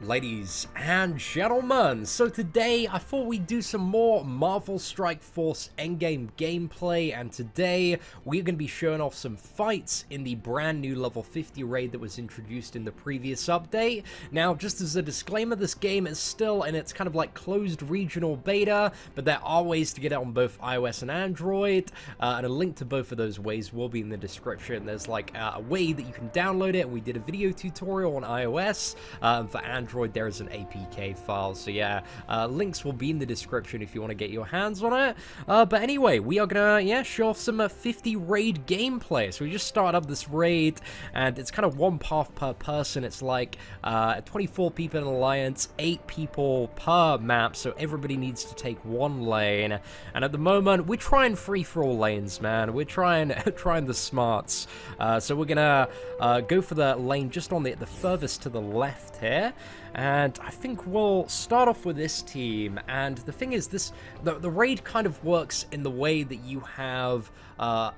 Ladies and gentlemen, so today I thought we'd do some more Marvel Strike Force endgame gameplay, and today we're going to be showing off some fights in the brand new level 50 raid that was introduced in the previous update. Now, just as a disclaimer, this game is still in its kind of like closed regional beta, but there are ways to get it on both iOS and Android, and a link to both of those ways will be in the description. There's like a way that you can download it, and we did a video tutorial on iOS. For Android, there is an APK file, so yeah, links will be in the description if you want to get your hands on it. But anyway, we are gonna show off some 50 raid gameplay. So we just started up this raid, and it's kind of one path per person. It's like 24 people in Alliance, 8 people per map, so everybody needs to take one lane. And at the moment, we're trying free-for-all lanes, man. We're trying the smarts. So we're gonna go for the lane just on the furthest to the left here. And I think we'll start off with this team. And the thing is, the raid kind of works in the way that you have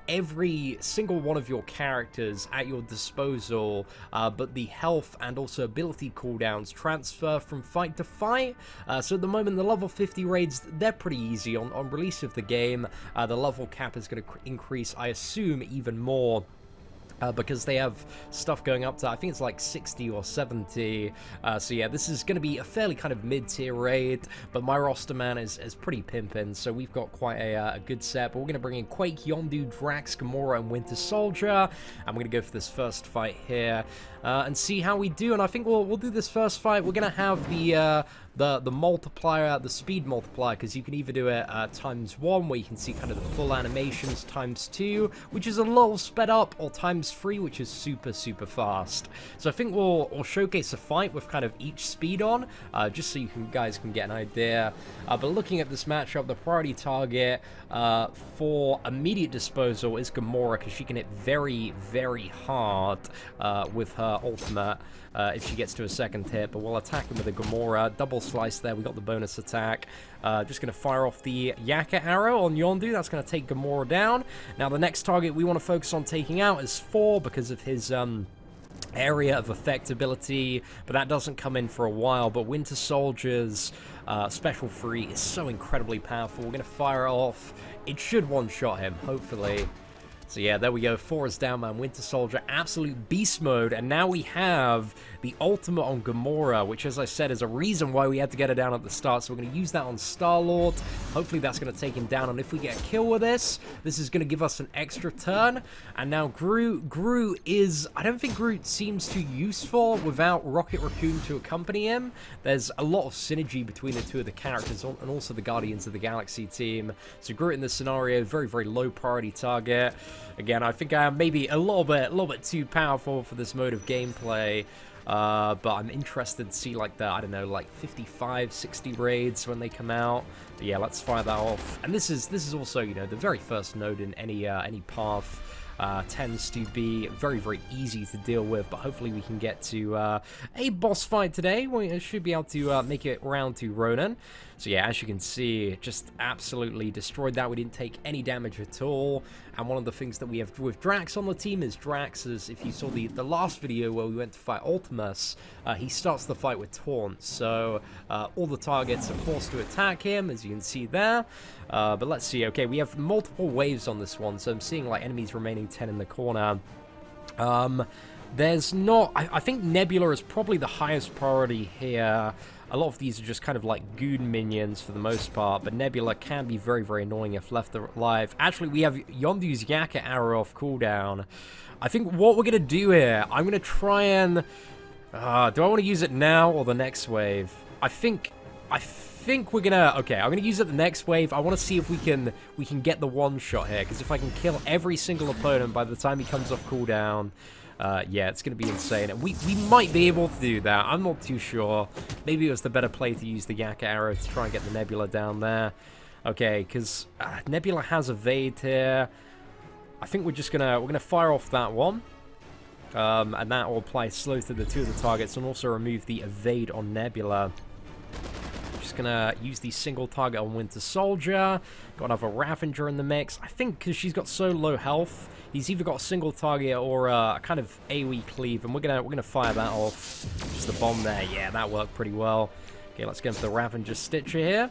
every single one of your characters at your disposal, but the health and also ability cooldowns transfer from fight to fight. So at the moment, the level 50 raids, they're pretty easy. On release of the game, the level cap is going to increase, I assume, even more. Because they have stuff going up to, I think it's like 60 or 70. So yeah, this is going to be a fairly kind of mid-tier raid, but my roster, man, is pretty pimpin', so we've got quite a good set. But we're going to bring in Quake, Yondu, Drax, Gamora, and Winter Soldier, and we're going to go for this first fight here and see how we do. And I think we'll do this first fight. We're going to have the multiplier, the speed multiplier, because you can either do it ×1, where you can see kind of the full animations, ×2, which is a little sped up, or ×3, which is super fast. So I think we'll showcase a fight with kind of each speed on, just so you guys can get an idea. But looking at this matchup, the priority target for immediate disposal is Gamora, because she can hit very hard with her ultimate if she gets to a second hit. But we'll attack him with a Gamora. Double slice there, we got the bonus attack. Just going to fire off the Yaka arrow on Yondu. That's going to take Gamora down. Now the next target we want to focus on taking out is Thor, because of his area of effect ability, but that doesn't come in for a while. But Winter Soldier's special free is so incredibly powerful. We're going to fire it off. It should one-shot him, hopefully. So yeah, there we go. Thor is down, man. Winter Soldier, absolute beast mode. And now we have the ultimate on Gamora, which, as I said, is a reason why we had to get her down at the start. So we're going to use that on Star-Lord. Hopefully that's going to take him down. And if we get a kill with this is going to give us an extra turn. And now Groot is... I don't think Groot seems too useful without Rocket Raccoon to accompany him. There's a lot of synergy between the two of the characters and also the Guardians of the Galaxy team. So Groot in this scenario, very low priority target. Again, I think I am maybe a little bit too powerful for this mode of gameplay, but I'm interested to see like the, I don't know, like 55, 60 raids when they come out. But yeah, let's fire that off. And this is also, you know, the very first node in any path. Tends to be very easy to deal with, but hopefully we can get to a boss fight today. We should be able to make it round to Ronan. So yeah, as you can see, just absolutely destroyed that. We didn't take any damage at all. And one of the things that we have with Drax on the team is Drax, as if you saw the last video where we went to fight Ultimus, he starts the fight with Taunt. So all the targets are forced to attack him, as you can see there. But let's see. Okay, we have multiple waves on this one, so I'm seeing like enemies remaining 10 in the corner. There's not... I think Nebula is probably the highest priority here. A lot of these are just kind of like goon minions for the most part, but Nebula can be very annoying if left alive. Actually, we have Yondu's Yaka arrow off cooldown. I think what we're going to do here, I'm going to try and... do I want to use it now or the next wave? I think we're gonna... Okay, I'm gonna use it the next wave. I want to see if we can get the one shot here, because if I can kill every single opponent by the time he comes off cooldown, yeah, it's gonna be insane. And we might be able to do that. I'm not too sure. Maybe it was the better play to use the Yaka arrow to try and get the Nebula down there. Okay, because Nebula has evade here. I think we're gonna fire off that one. And that will apply slow to the two of the targets and also remove the evade on Nebula. Just gonna use the single target on Winter Soldier. Got another Ravager in the mix. I think because she's got so low health, He's either got a single target or a kind of AoE cleave, and we're gonna fire that off. Just the bomb there. Yeah, that worked pretty well. Okay, let's go for the Ravager Stitcher here.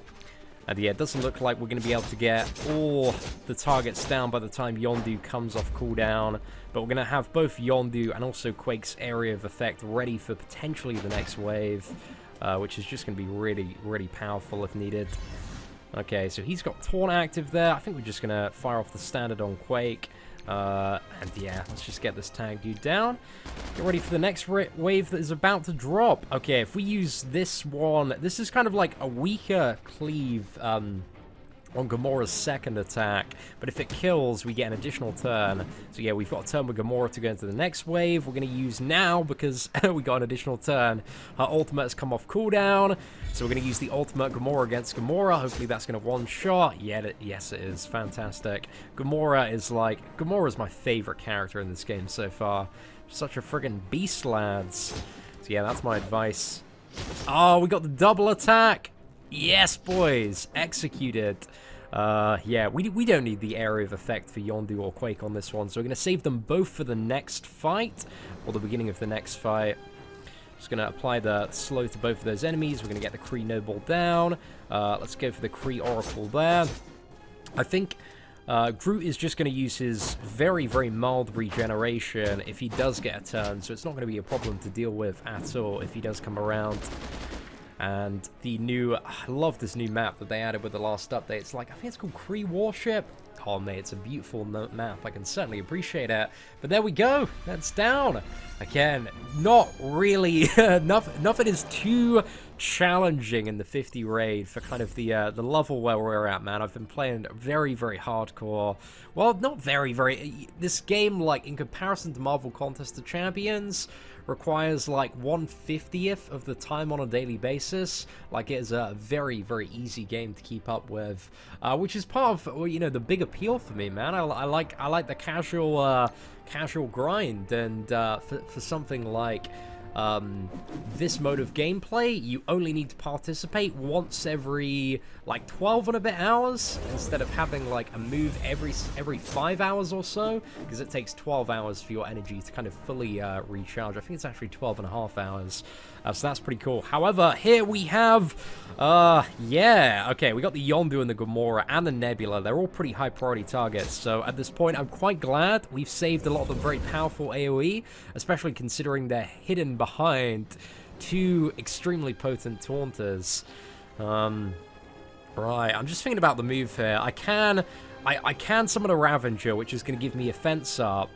And yeah, it doesn't look like we're going to be able to get all the targets down by the time Yondu comes off cooldown. But we're going to have both Yondu and also Quake's area of effect ready for potentially the next wave, which is just going to be really, really powerful if needed. Okay, so he's got Taunt active there. I think we're just going to fire off the standard on Quake. And yeah, let's just get this tank dude down. Get ready for the next wave that is about to drop. Okay, if we use this one, this is kind of like a weaker cleave on Gamora's second attack, but if it kills, we get an additional turn. So yeah, we've got a turn with Gamora to go into the next wave. We're going to use now because we got an additional turn. Her ultimate has come off cooldown, so we're going to use the ultimate Gamora against Gamora. Hopefully that's going to one-shot. Yeah, yes, it is. Fantastic. Gamora's my favorite character in this game so far. Such a friggin' beast, lads. So yeah, that's my advice. Oh, we got the double attack. Yes, boys. Executed. Yeah, we don't need the area of effect for Yondu or Quake on this one, so we're going to save them both for the next fight, or the beginning of the next fight. Just going to apply the slow to both of those enemies. We're going to get the Kree Noble down. Let's go for the Kree Oracle there. I think Groot is just going to use his very, very mild regeneration if he does get a turn, so it's not going to be a problem to deal with at all if he does come around. And the new, I love this new map that they added with the last update. It's like, I think it's called Kree Warship. Oh, mate, it's a beautiful map. I can certainly appreciate it. But there we go. That's down. Again, not really, nothing is too challenging in the 50 raid for kind of the level where we're at, man. I've been playing very, very hardcore. Well, not very, very. This game, like, in comparison to Marvel Contest of Champions, requires like 1/50th of the time on a daily basis. Like, it is a very, very easy game to keep up with, which is part of, well, you know, the big appeal for me, man. I like the casual grind, and for something like this mode of gameplay, you only need to participate once every like 12 and a bit hours instead of having like a move every 5 hours or so, because it takes 12 hours for your energy to kind of fully recharge. I think it's actually 12 and a half hours, so that's pretty cool. However, here we have yeah, okay, we got the Yondu and the Gamora and the Nebula. They're all pretty high priority targets, so at this point I'm quite glad we've saved a lot of the very powerful AoE, especially considering they're hidden behind two extremely potent taunters. Right, I'm just thinking about the move here. I can summon a Ravager, which is going to give me a fence up,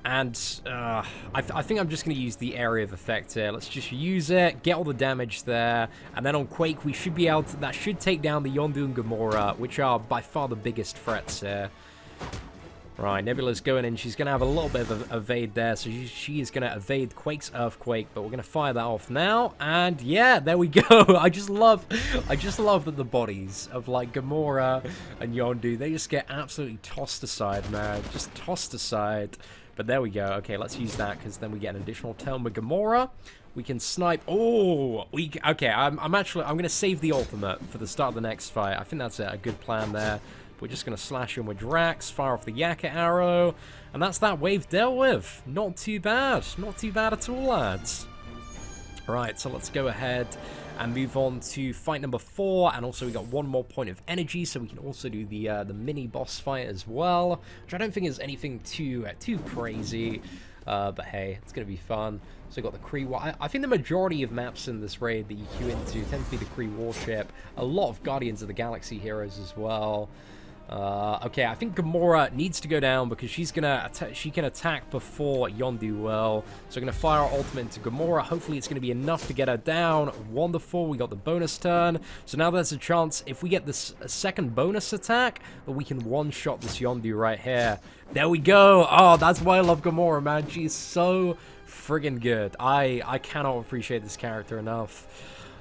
and I think I'm just going to use the area of effect here. Let's just use it, get all the damage there, and then on Quake we should be able to, that should take down the Yondu and Gamora, which are by far the biggest threats here. Right, Nebula's going in. She's going to have a little bit of a evade there, so she is going to evade Quake's Earthquake, but we're going to fire that off now, and yeah, there we go. I just love that the bodies of, like, Gamora and Yondu, they just get absolutely tossed aside, man. Just tossed aside. But there we go. Okay, let's use that, because then we get an additional turn with Gamora. We can snipe. Oh, okay, I'm going to save the ultimate for the start of the next fight. I think that's a good plan there. We're just going to slash in with Drax, fire off the Yaka arrow, and that's that wave dealt with. Not too bad. Not too bad at all, lads. Right, so let's go ahead and move on to fight number 4, and also we got one more point of energy, so we can also do the mini boss fight as well, which I don't think is anything too crazy, but hey, it's going to be fun. So we got the Kree. I think the majority of maps in this raid that you queue into tend to be the Kree Warship. A lot of Guardians of the Galaxy heroes as well. Okay, I think Gamora needs to go down because she can attack before Yondu will. So we're going to fire our ultimate into Gamora. Hopefully it's going to be enough to get her down. Wonderful, we got the bonus turn. So now there's a chance, if we get this second bonus attack, that we can one-shot this Yondu right here. There we go. Oh, that's why I love Gamora, man. She's so friggin' good. I cannot appreciate this character enough.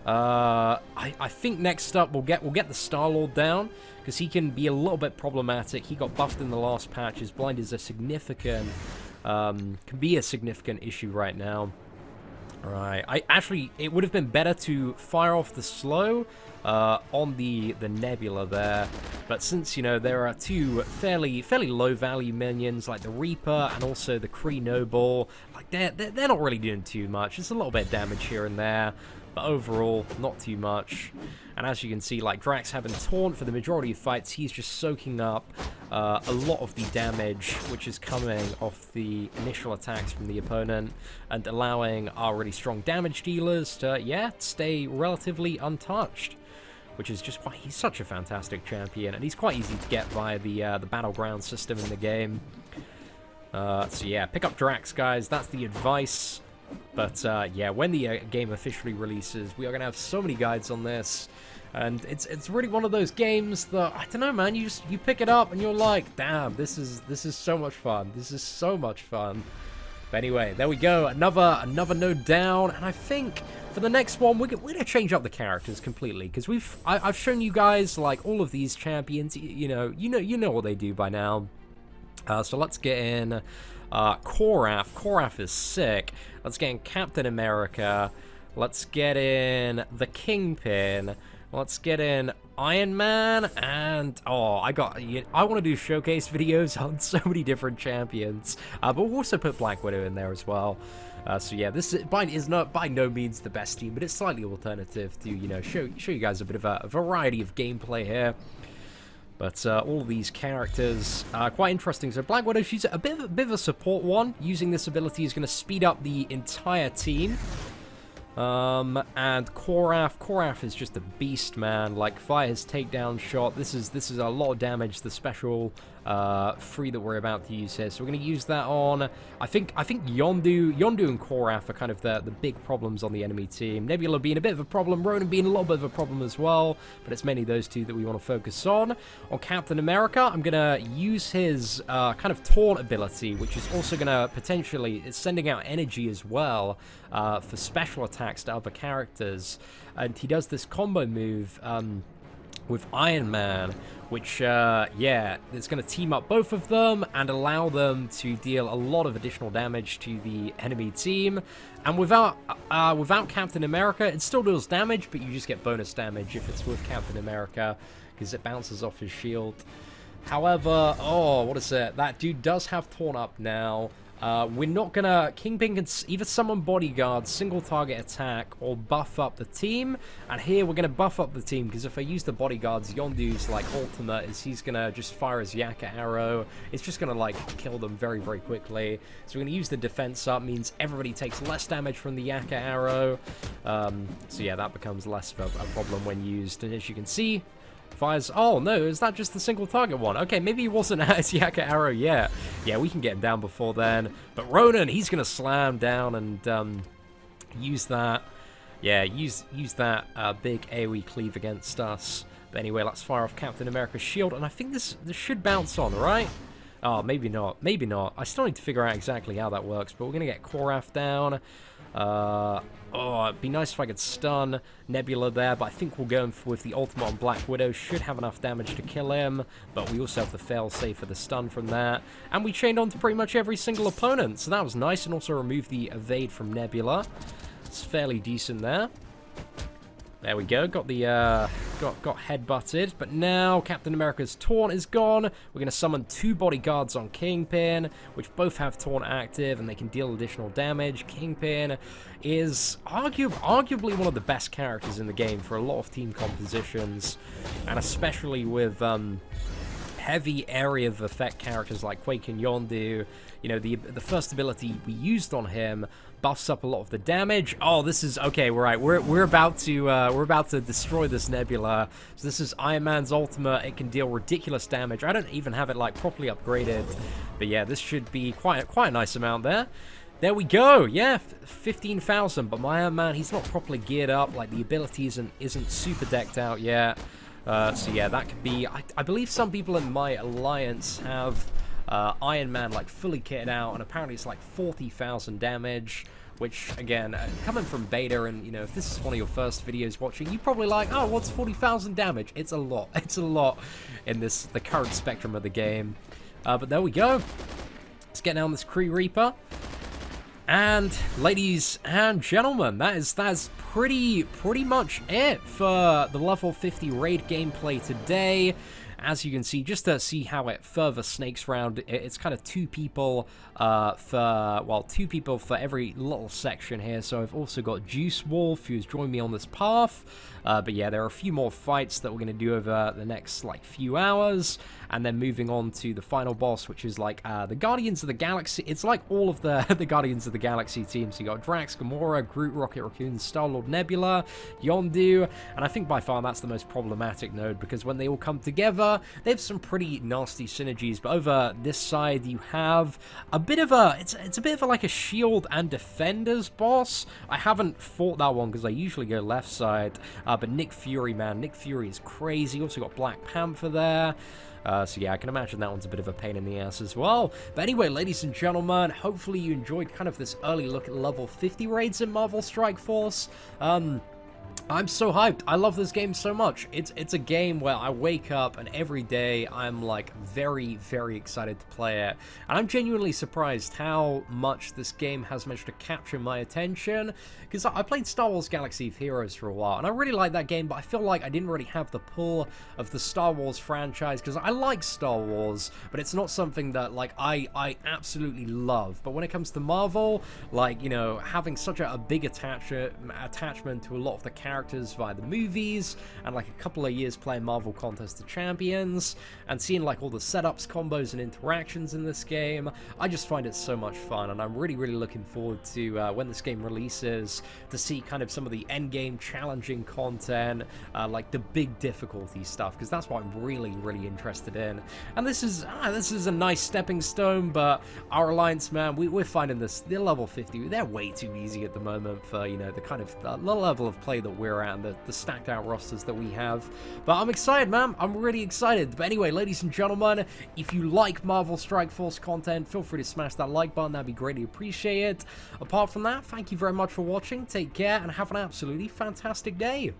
I think next up we'll get the Star-Lord down, because he can be a little bit problematic. He got buffed in the last patch. His blind is a significant, can be a significant issue right now. Right. It would have been better to fire off the slow on the Nebula there, but since, you know, there are two fairly low value minions like the Reaper and also the Kree Noble, like they're not really doing too much. It's a little bit of damage here and there, but overall not too much. And as you can see, like Drax having Taunt for the majority of fights, he's just soaking up a lot of the damage which is coming off the initial attacks from the opponent, and allowing our really strong damage dealers to, yeah, stay relatively untouched, which is just why he's such a fantastic champion, and he's quite easy to get via the battleground system in the game. So yeah, pick up Drax, guys. That's the advice. But yeah, when the game officially releases, we are gonna have so many guides on this, and it's really one of those games that, I don't know, man. You pick it up and you're like, damn, this is so much fun. This is so much fun. But anyway, there we go. Another node down, and I think for the next one we're gonna change up the characters completely, because I've shown you guys like all of these champions. You know what they do by now. So let's get in Korath. Korath is sick. Let's get in Captain America. Let's get in the Kingpin. Let's get in Iron Man, and I want to do showcase videos on so many different champions, but we'll also put Black Widow in there as well. So yeah, this is not by no means the best team, but it's slightly alternative to, you know, show you guys a bit of a variety of gameplay here. But all of these characters are quite interesting. So Black Widow, she's a bit of a support one. Using this ability is going to speed up the entire team. And Korath is just a beast, man. Like, fire his takedown shot. This is a lot of damage. The special free that we're about to use here. So we're going to use that on, I think Yondu and Korath are kind of the big problems on the enemy team. Nebula being a bit of a problem, Ronan being a little bit of a problem as well, but it's mainly those two that we want to focus on. On Captain America, I'm going to use his kind of taunt ability, which is also going to potentially, it's sending out energy as well for special attacks to other characters. And he does this combo move with Iron Man, which, yeah, it's going to team up both of them and allow them to deal a lot of additional damage to the enemy team. And without Captain America, it still deals damage, but you just get bonus damage if it's with Captain America, because it bounces off his shield. However, what is it? That dude does have Torn Up now. We're not gonna... Kingpin can either summon bodyguards, single target attack, or buff up the team. And here we're gonna buff up the team, because if I use the bodyguards, Yondu's like ultimate is he's gonna just fire his Yakka arrow. It's just gonna like kill them very, very quickly. So we're gonna use the defense up, means everybody takes less damage from the Yakka arrow. So yeah, that becomes less of a problem when used. And as you can see, fires. Oh no, is that just the single target one? Okay, maybe he wasn't at his Yakka arrow yet. Yeah, we can get him down before then. But Ronan, he's gonna slam down and use that. Yeah, use that big AoE cleave against us. But anyway, let's fire off Captain America's shield, and I think this should bounce on, right? Oh, maybe not. Maybe not. I still need to figure out exactly how that works. But we're gonna get Korath down. It'd be nice if I could stun Nebula there, but I think we'll go with the ultimate on Black Widow. Should have enough damage to kill him, but we also have the fail-safe for the stun from that. And we chained on to pretty much every single opponent, so that was nice, and also removed the evade from Nebula. It's fairly decent there. There we go, got the got head-butted, but now Captain America's taunt is gone. We're going to summon 2 bodyguards on Kingpin, which both have taunt active, and they can deal additional damage. Kingpin is arguably one of the best characters in the game for a lot of team compositions, and especially with heavy area of effect characters like Quake and Yondu. You know, the first ability we used on him buffs up a lot of the damage. Oh, this is okay. We're right. We're about to destroy this Nebula. So this is Iron Man's ultimate. It can deal ridiculous damage. I don't even have it like properly upgraded, but yeah, this should be quite a nice amount there. There we go. Yeah, 15,000. But my Iron Man, he's not properly geared up. Like the ability isn't super decked out yet. So yeah, that could be. I believe some people in my alliance have Iron Man like fully kitted out, and apparently it's like 40,000 damage, which again, coming from beta, and you know, if this is one of your first videos watching, you're probably like, oh, what's 40,000 damage? It's a lot. It's a lot in the current spectrum of the game. But there we go. Let's get down this Kree Reaper. And ladies and gentlemen, that's pretty much it for the level 50 raid gameplay today. As you can see, just to see how it further snakes around, it's kind of two people for every little section here. So I've also got Juice Wolf, who's joined me on this path. But yeah, there are a few more fights that we're going to do over the next, like, few hours. And then moving on to the final boss, which is, like, the Guardians of the Galaxy. It's like all of the, the Guardians of the Galaxy teams. So you got Drax, Gamora, Groot, Rocket Raccoon, Star-Lord, Nebula, Yondu. And I think by far that's the most problematic node, because when they all come together, they have some pretty nasty synergies. But over this side, you have a bit of a, it's a bit of a, like, a shield and defenders boss. I haven't fought that one because I usually go left side. But Nick Fury, man, Nick Fury is crazy. Also got Black Panther there. So yeah, I can imagine that one's a bit of a pain in the ass as well. But anyway, ladies and gentlemen, hopefully you enjoyed kind of this early look at level 50 raids in Marvel Strike Force. I'm so hyped. I love this game so much. It's a game where I wake up and every day I'm like very excited to play it. And I'm genuinely surprised how much this game has managed to capture my attention. Because I played Star Wars Galaxy of Heroes for a while, and I really liked that game, but I feel like I didn't really have the pull of the Star Wars franchise, because I like Star Wars, but it's not something that, like, I absolutely love. But when it comes to Marvel, like, you know, having such a big attachment to a lot of the characters via the movies, and like a couple of years playing Marvel Contest of Champions, and seeing like all the setups, combos, and interactions in this game, I just find it so much fun, and I'm really looking forward to when this game releases, to see kind of some of the end game challenging content, like the big difficulty stuff, because that's what I'm really interested in. And this is a nice stepping stone, but our alliance, man, we're finding they're level 50, they're way too easy at the moment for, you know, the kind of the level of play that we're at, and the stacked out rosters that we have. But I'm excited, man. I'm really excited. But anyway, ladies and gentlemen, if you like Marvel Strike Force content, feel free to smash that like button. That'd be greatly appreciated. Apart from that, thank you very much for watching. Take care and have an absolutely fantastic day.